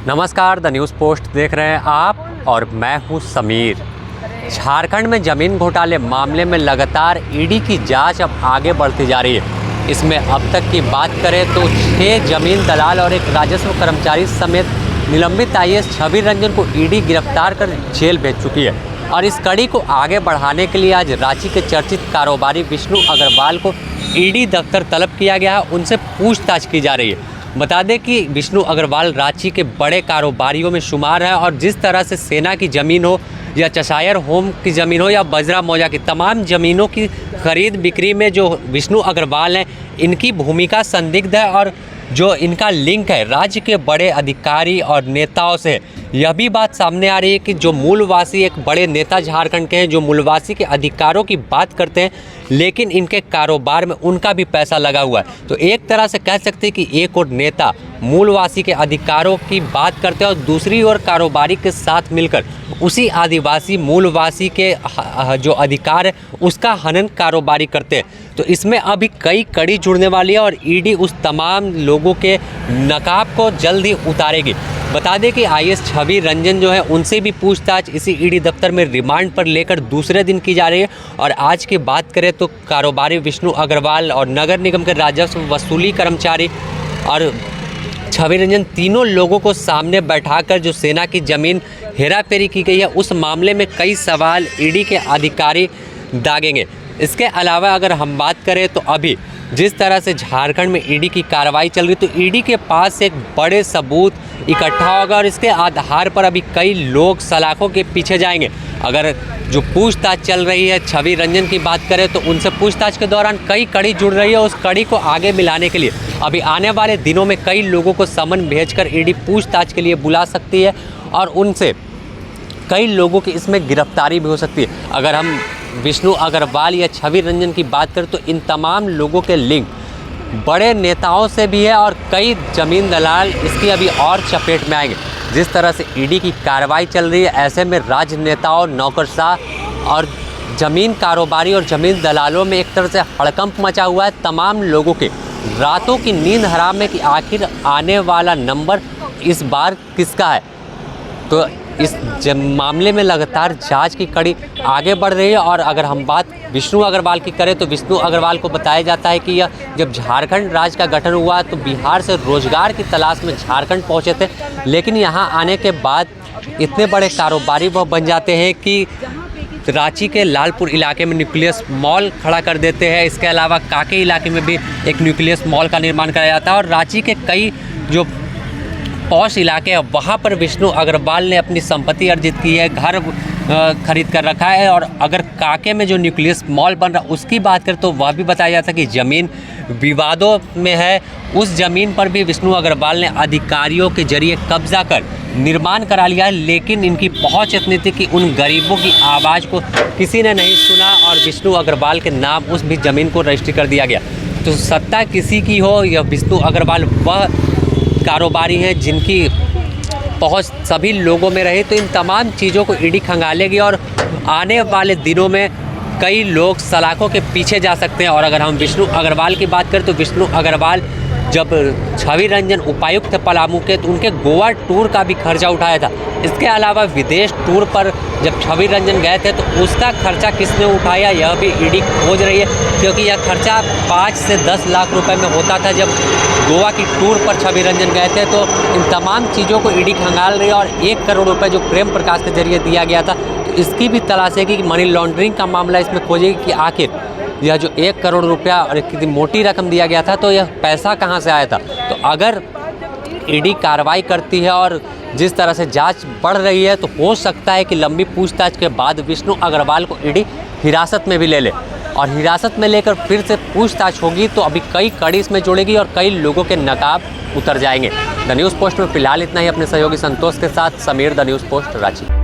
नमस्कार, the news post देख रहे हैं आप और मैं हूं समीर। झारखंड में ज़मीन घोटाले मामले में लगातार ईडी की जांच अब आगे बढ़ती जा रही है। इसमें अब तक की बात करें तो 6 जमीन दलाल और एक राजस्व कर्मचारी समेत निलंबित आईएएस छवि रंजन को ईडी गिरफ्तार कर जेल भेज चुकी है। और इस कड़ी को आगे बढ़ाने के लिए आज रांची के चर्चित कारोबारी विष्णु अग्रवाल को ईडी दफ्तर तलब किया गया है। उनसे पूछताछ की जा रही है। बता दें कि विष्णु अग्रवाल रांची के बड़े कारोबारियों में शुमार है और जिस तरह से सेना की ज़मीन हो या चशायर होम की ज़मीन हो या बजरा मौजा की तमाम ज़मीनों की खरीद बिक्री में जो विष्णु अग्रवाल हैं, इनकी भूमिका संदिग्ध है और जो इनका लिंक है राज्य के बड़े अधिकारी और नेताओं से। यह भी बात सामने आ रही है कि जो मूलवासी एक बड़े नेता झारखंड के हैं, जो मूलवासी के अधिकारों की बात करते हैं, लेकिन इनके कारोबार में उनका भी पैसा लगा हुआ है। तो एक तरह से कह सकते हैं कि एक और नेता मूलवासी के अधिकारों की बात करते हैं और दूसरी ओर कारोबारी के साथ मिलकर उसी आदिवासी मूलवासी के जो अधिकार है उसका हनन कारोबारी करते हैं। तो इसमें अभी कई कड़ी जुड़ने वाली है और ईडी उस तमाम लोगों के नकाब को जल्द ही उतारेगी। बता दें कि आईएएस छवि रंजन जो है उनसे भी पूछताछ इसी ईडी दफ्तर में रिमांड पर लेकर दूसरे दिन की जा रही है। और आज की बात करें तो कारोबारी विष्णु अग्रवाल और नगर निगम के राजस्व वसूली कर्मचारी और छवि रंजन तीनों लोगों को सामने बैठाकर जो सेना की ज़मीन हेराफेरी की गई है उस मामले में कई सवाल ईडी के अधिकारी दागेंगे। इसके अलावा अगर हम बात करें तो अभी जिस तरह से झारखंड में ईडी की कार्रवाई चल रही, तो ईडी के पास एक बड़े सबूत इकट्ठा होगा और इसके आधार पर अभी कई लोग सलाखों के पीछे जाएंगे। अगर जो पूछताछ चल रही है छवि रंजन की बात करें तो उनसे पूछताछ के दौरान कई कड़ी जुड़ रही है। उस कड़ी को आगे मिलाने के लिए अभी आने वाले दिनों में कई लोगों को समन भेजकर ईडी पूछताछ के लिए बुला सकती है और उनसे कई लोगों की इसमें गिरफ्तारी भी हो सकती है। अगर हम विष्णु अग्रवाल या छवि रंजन की बात करें तो इन तमाम लोगों के लिंक बड़े नेताओं से भी है और कई ज़मीन दलाल इसकी अभी और चपेट में आएंगे। जिस तरह से ईडी की कार्रवाई चल रही है, ऐसे में राजनेताओं, नौकरशाह और ज़मीन कारोबारी और ज़मीन दलालों में एक तरह से हड़कंप मचा हुआ है। तमाम लोगों के रातों की नींद हराम है कि आखिर आने वाला नंबर इस बार किसका है। तो इस मामले में लगातार जांच की कड़ी आगे बढ़ रही है। और अगर हम बात विष्णु अग्रवाल की करें तो विष्णु अग्रवाल को बताया जाता है कि यह जब झारखंड राज्य का गठन हुआ तो बिहार से रोजगार की तलाश में झारखंड पहुंचे थे, लेकिन यहां आने के बाद इतने बड़े कारोबारी वह बन जाते हैं कि रांची के लालपुर इलाके में न्यूक्लियस मॉल खड़ा कर देते हैं। इसके अलावा काके इलाके में भी एक न्यूक्लियस मॉल का निर्माण कराया जाता है और रांची के कई जो पॉश इलाके हैं वहाँ पर विष्णु अग्रवाल ने अपनी संपत्ति अर्जित की है, घर खरीद कर रखा है। और अगर काके में जो न्यूक्लियस मॉल बन रहा उसकी बात करें तो वह भी बताया जाता है कि ज़मीन विवादों में है। उस ज़मीन पर भी विष्णु अग्रवाल ने अधिकारियों के जरिए कब्जा कर निर्माण करा लिया है, लेकिन इनकी पहुंच इतनी थी कि उन गरीबों की आवाज़ को किसी ने नहीं सुना और विष्णु अग्रवाल के नाम उस भी ज़मीन को रजिस्ट्री कर दिया गया। तो सत्ता किसी की हो या विष्णु अग्रवाल वह कारोबारी हैं जिनकी पहुंच सभी लोगों में रहे, तो इन तमाम चीज़ों को ईडी खंगालेगी और आने वाले दिनों में कई लोग सलाखों के पीछे जा सकते हैं। और अगर हम विष्णु अग्रवाल की बात करें तो विष्णु अग्रवाल जब छवि रंजन उपायुक्त थे पलामू के तो उनके गोवा टूर का भी खर्चा उठाया था। इसके अलावा विदेश टूर पर जब छवि रंजन गए थे तो उसका खर्चा किसने उठाया यह भी ईडी खोज रही है, क्योंकि यह खर्चा 5 से 10 लाख रुपए में होता था जब गोवा की टूर पर छवि रंजन गए थे। तो इन तमाम चीज़ों को ईडी खंगाल रही है और 1 करोड़ रुपये जो प्रेम प्रकाश के जरिए दिया गया था तो इसकी भी तलाशेगी कि मनी लॉन्ड्रिंग का मामला इसमें खोजेगी कि आखिर यह जो 1 करोड़ रुपया और कितनी मोटी रकम दिया गया था तो यह पैसा कहाँ से आया था। तो अगर ईडी कार्रवाई करती है और जिस तरह से जांच बढ़ रही है तो हो सकता है कि लंबी पूछताछ के बाद विष्णु अग्रवाल को ईडी हिरासत में भी ले ले और हिरासत में लेकर फिर से पूछताछ होगी तो अभी कई कड़ी इसमें जुड़ेगी और कई लोगों के नकाब उतर जाएंगे। द न्यूज़ पोस्ट में फिलहाल इतना ही। अपने सहयोगी संतोष के साथ Sameer, the news post, Ranchi.